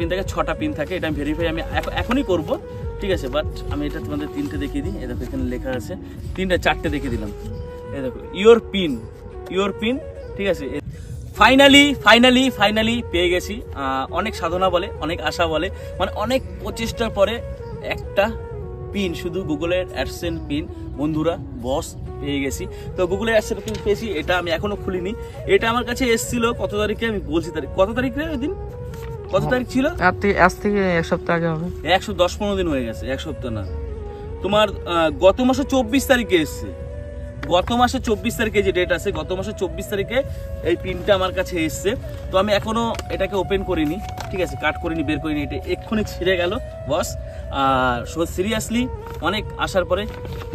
Pin থাকে 6টা pin থাকে, এটা আমি ভেরিফাই আমি এখনই করব, ঠিক আছে। বাট আমি এটা তোমাদের 3টে দেখিয়ে দিই। এই দেখো এখানে লেখা আছে 3টে 4টে দেখিয়ে দিলাম। এই দেখো ইওর পিন, ঠিক আছে। ফাইনালি পেয়ে গেছি। অনেক সাধনা বলে, অনেক আশা বলে, মানে অনেক প্রচেষ্টার পরে একটা পিন, শুধু গুগলের অ্যাডসেন্স পিন বন্ধুরা বস পেয়ে গেছি। তো গুগলের অ্যাডসেন্স পিন পেয়েছি, এটা আমি এখনো খুলিনি। এটা আমার কাছে এসেছিল কত তারিখে আমি বলছি তারিখ, কত তারিখে ওই দিন কত তারিখ ছিল? আজ থেকে এক সপ্তাহ আগে হবে। 110-15 দিন হয়ে গেছে, এক সপ্তাহ না। তোমার গত মাসে 24 তারিখে এসছে, গত মাসে 24 তারিখে যে ডেট আছে, গত মাসে 24 তারিখে এই পিনটা আমার কাছে এসছে। তো আমি এখনো এটাকে ওপেন করিনি, ঠিক আছে, কাট করিনি, বের করিনি। এটা এক্ষুনি ছিঁড়ে গেল বস। আর সিরিয়াসলি অনেক আসার পরে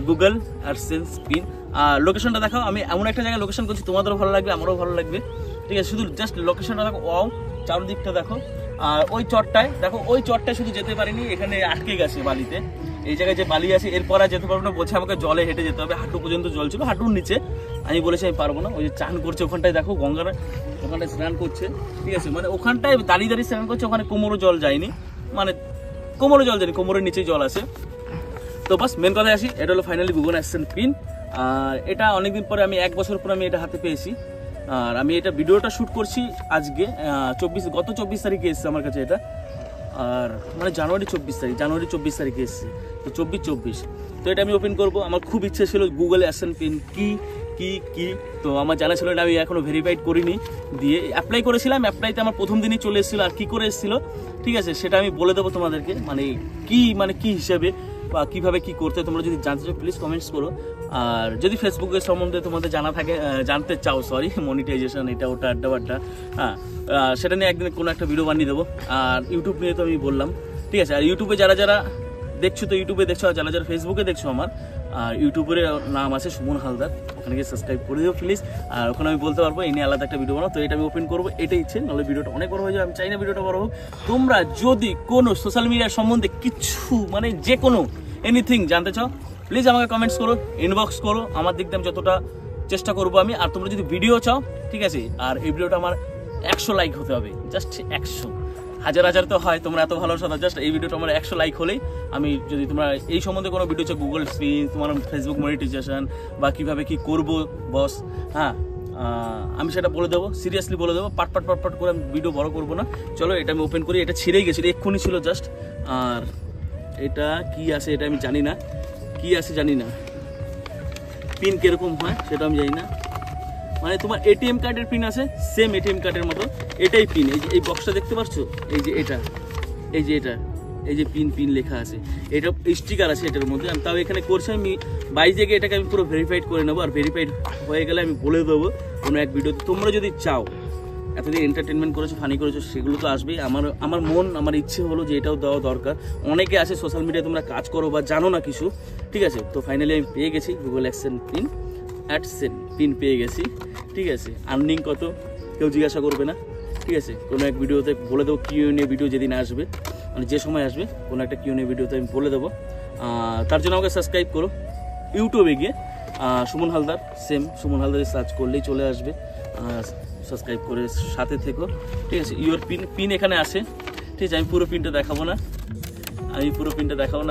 গুগল অ্যাডসেন্স পিন। আর লোকেশনটা দেখাও, আমি এমন একটা জায়গায় লোকেশন করছি, তোমাদেরও ভালো লাগবে, আমারও ভালো লাগবে, ঠিক আছে। শুধু জাস্ট লোকেশনটা দেখো, ওয়াও, চারদিকটা দেখো। আর ওই চটটায় দেখো, ওই চটটায় শুধু যেতে পারিনি, এখানে আটকে গেছে বালিতে। এই জায়গায় যে বালি আছে, এরপর আর যেতে পারবো না, বলছে আমাকে জলে হেঁটে যেতে হবে। হাঁটু পর্যন্ত জল ছিল, হাঁটুর নিচে। আমি বলেছি আমি পারবো না। ওই যে চান করছে ওখানটায় দেখো, গঙ্গার ওখানটায় স্নান করছে, ঠিক আছে। মানে ওখানটায় দাঁড়িয়ে স্নান করছে, ওখানে কোমরও জল যায়নি, মানে কোমরে জল যায়নি, কোমরের নিচেই জল আছে। তো বাস মেন কথায় আসি, এটা হলো ফাইনালি গুগল অ্যাডসেন্স পিন। আর এটা অনেকদিন পরে, আমি 1 বছর পরে আমি এটা হাতে পেয়েছি। আর আমি এটা ভিডিওটা শ্যুট করছি আজকে গত 24 তারিখে এসছে আমার কাছে এটা। আর মানে জানুয়ারি 24 তারিখে এসছে। তো 24 তো এটা আমি ওপেন করব। আমার খুব ইচ্ছে ছিল গুগল অ্যাডসেন্স পিন কি। তো আমার জানা ছিল না, আমি এখনো ভেরিফাইড করিনি। দিয়ে অ্যাপ্লাই করেছিলাম, অ্যাপ্লাইতে আমার প্রথম দিনই চলে এসেছিলো। আর কি করে এসেছিলো, ঠিক আছে, সেটা আমি বলে দেবো তোমাদেরকে। মানে কি হিসেবে বা কীভাবে কি করতে, তোমরা যদি জানতে চাও প্লিজ কমেন্টস করো। আর যদি ফেসবুকের সম্বন্ধে তোমাদের জানতে চাও, মনিটাইজেশন এটা ওটা আড্ডা, হ্যাঁ, সেটা নিয়ে একদিন কোনো একটা ভিডিও বানিয়ে দেবো। আর ইউটিউব নিয়ে তো আমি বললাম, ঠিক আছে। আর ইউটিউবে যারা দেখছো, তো ইউটিউবে দেখছো, আর যারা ফেসবুকে দেখছো আমার, আর ইউটিউবের নাম আছে সুমন হালদার, ওখানে গিয়ে সাবস্ক্রাইব করে দিও প্লিজ। আর ওখানে আমি বলতে পারবো এই নিয়ে আলাদা একটা ভিডিও বানাও। তো এটা আমি ওপেন করবো, এটাই ইচ্ছে, নাহলে ভিডিওটা অনেক বড় হয়ে যাবে। আমি চাই না ভিডিওটা বড় হোক। তোমরা যদি কোনো সোশ্যাল মিডিয়ার সম্বন্ধে কিছু, মানে যে কোনো এনিথিং জানতে চাও, প্লিজ আমাকে কমেন্টস করো, ইনবক্স করো। আমার দিক দিয়ে আমি যতটা চেষ্টা করবো আমি। আর তোমরা যদি ভিডিও চাও, ঠিক আছে, আর এই ভিডিওটা আমার 100 লাইক হতে হবে, জাস্ট 100। হাজার তো হয়, তোমরা এত ভালোবাসা দাও। জাস্ট এই ভিডিওটা আমার 100 লাইক হলেই আমি, যদি তোমরা এই সম্বন্ধে কোনো ভিডিও চাও, গুগল স্পিন, তোমার ফেসবুক মনিটাইজেশন বা কীভাবে কি করবো বস, হ্যাঁ, আমি সেটা বলে দেবো, সিরিয়াসলি বলে দেবো। পাট করে আমি ভিডিও বড় করবো না। চলো এটা আমি ওপেন করি। এটা ছিঁড়েই গেছিলো, এক্ষুনি ছিল জাস্ট। আর এটা কি আছে এটা আমি জানি না, পিন কিরকম হয় সেটা আমি জানি না। মানে তোমার এটিএম কার্ডের পিন আছে, সেম এটিএম কার্ডের মতো এটাই পিন। এই বক্সটা দেখতে পাচ্ছ, এই যে পিন লেখা আছে, এটা স্টিকার আছে এটার মধ্যে। আমি তাও এখানে করছি, আমি 22 জায়গায় এটাকে আমি পুরো ভেরিফাইড করে নেবো। আর ভেরিফাইড হয়ে গেলে আমি বলে দেবো কোনো এক ভিডিওতে। তোমরা যদি চাও, এতদিন এন্টারটেনমেন্ট করেছো, ফানি করেছো, সেগুলো তো আসবেই। আমার ইচ্ছে হলো যে এটাও দেওয়া দরকার। অনেকে আছে সোশ্যাল মিডিয়ায় তোমরা কাজ করো বা জানো না কিছু, ঠিক আছে। তো ফাইনালি আমি পেয়ে গেছি গুগল অ্যাডসেন্স পিন পেয়ে গেছি, ঠিক আছে। আর্নিং কত কেউ জিজ্ঞাসা করবে না, ঠিক আছে। কোনো এক ভিডিওতে বলে দেবো, কিউএনএ ভিডিও যেদিন আসবে, মানে যে সময় আসবে, কোনো একটা কিউএনএ ভিডিওতে আমি বলে দেবো। তার জন্য আমাকে সাবস্ক্রাইব করো ইউটিউবে গিয়ে, সুমন হালদার, সুমন হালদারে সার্চ করলেই চলে আসবে। সাবস্ক্রাইব করে সাথে থেকো, ঠিক আছে। ইওর পিন এখানে আসে, ঠিক আছে। আমি পুরো পিনটা দেখাবো না,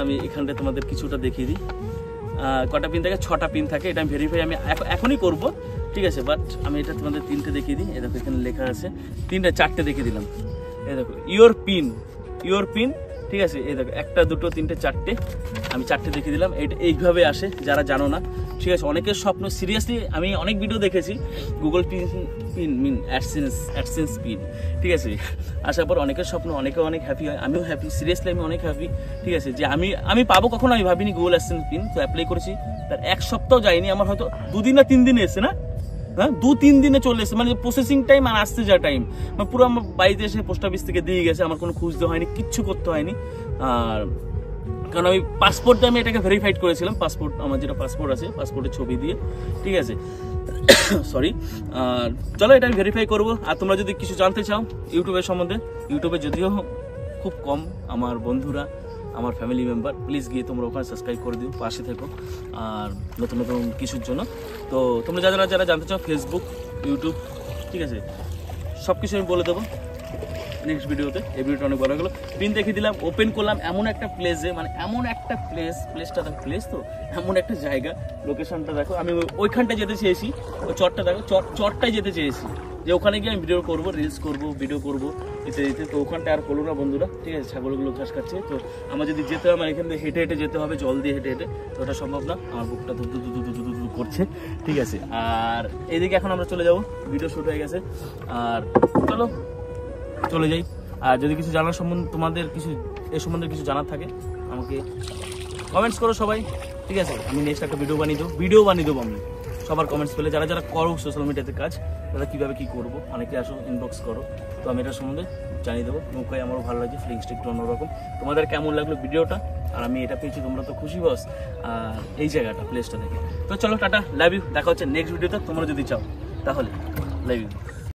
আমি এখানটায় তোমাদের কিছুটা দেখিয়ে দিই। কটা পিন থাকে? 6টা পিন থাকে। এটা আমি ভেরিফাই আমি এখনই করব, ঠিক আছে। বাট আমি এটা তোমাদের 3টে দেখিয়ে দিই। এই দেখো এখানে লেখা আছে 3টে 4টে দেখিয়ে দিলাম। এই দেখো ইওর পিন, ঠিক আছে। এই দেখো 1 2 3 4টে, আমি 4টে দেখিয়ে দিলাম। এইভাবে আসে, যারা জানো না, ঠিক আছে। অনেকের স্বপ্ন, সিরিয়াসলি আমি অনেক ভিডিও দেখেছি গুগল পিন অ্যাডসেন্স পিন, ঠিক আছে। আসার পর অনেকের স্বপ্ন, অনেক হ্যাপি হয়, আমিও হ্যাপি, সিরিয়াসলি আমি অনেক হ্যাপি, ঠিক আছে। যে আমি পাবো কখনো আমি ভাবিনি গুগল অ্যাডসেন্স পিন। তো অ্যাপ্লাই করেছি, তার 1 সপ্তাহ যায়নি, আমার হয়তো 2 দিন না 3 দিনে এসে, না, হ্যাঁ, 2-3 দিনে চলে এসেছে। মানে প্রসেসিং টাইম আর আসতে যা টাইম, মানে পুরো আমার বাড়িতে এসে পোস্ট অফিস থেকে দিয়ে গেছে। আমার কোনো খুঁজতে হয়নি, কিচ্ছু করতে হয়নি। আর কারণ আমি পাসপোর্ট দিয়ে আমি এটাকে ভেরিফাইড করেছিলাম, আমার যেটা পাসপোর্ট আছে, পাসপোর্টের ছবি দিয়ে, ঠিক আছে। সরি। আর চলো এটা আমি ভেরিফাই করবো। আর তোমরা যদি কিছু জানতে চাও ইউটিউবের সম্বন্ধে, ইউটিউবে যদিও খুব কম আমার বন্ধুরা, আমার ফ্যামিলি মেম্বার, প্লিজ গিয়ে তোমরা ওখানে সাবস্ক্রাইব করে দিও, পাশে থেকো। আর নতুন কিছুর জন্য তো তোমরা যারা জানতে চাও, ফেসবুক, ইউটিউব, ঠিক আছে, সব কিছু আমি বলে দেবো। নেক্সট ভিডিওতে। এই ভিডিওটা অনেক বড় হয়ে গেলো, পিন দেখিয়ে দিলাম, ওপেন করলাম এমন একটা প্লেসে, মানে এমন একটা প্লেসটা দেখো, প্লেস তো এমন একটা জায়গা, লোকেশনটা দেখো। আমি ওইখানটায় যেতে চেয়েছি, ওই চটটা দেখো, চটটায় যেতে চেয়েছি যে ওখানে গিয়ে আমি ভিডিও করবো, রিলস করবো, ভিডিও করবো ইত্যাদি। তো ওখানটা আর করবো না বন্ধুরা, ঠিক আছে? ছাগলগুলো ঘাস খাচ্ছে, তো আমার যদি যেতে হয়, আমার এখান থেকে হেঁটে হেঁটে যেতে হবে, জল দিয়ে হেঁটে হেঁটে, তো ওটা সম্ভব না, আমার বুকটা দু করছে, ঠিক আছে? আর এইদিকে এখন আমরা চলে যাবো, ভিডিও শুট হয়ে গেছে, আর চলো চলে যাই। আর যদি কিছু জানার সম্বন্ধে, তোমাদের কিছু এ সম্বন্ধে কিছু জানার থাকে, আমাকে কমেন্টস করো সবাই, ঠিক আছে? আমি নেক্সট একটা ভিডিও বানিয়ে দেবো আমি সবার কমেন্টস পেলে, যারা যারা করো সোশ্যাল মিডিয়াতে কাজ, তারা কীভাবে কী করবো, অনেকে আসো ইনবক্স করো, তো আমি এটার সম্বন্ধে জানিয়ে দেবো। নৌকায় আমারও ভালো লাগছে, ফিলিংসটা একটু অন্যরকম। তোমাদের কেমন লাগলো ভিডিওটা? আর আমি এটা পেয়েছি, তোমরা তো খুশি বস, আর এই জায়গাটা প্লেসটা থেকে। তো চলো টাটা, লাভ ইউ, দেখা হচ্ছে নেক্সট ভিডিওতে, তোমরা যদি চাও তাহলে লাভ ইউ।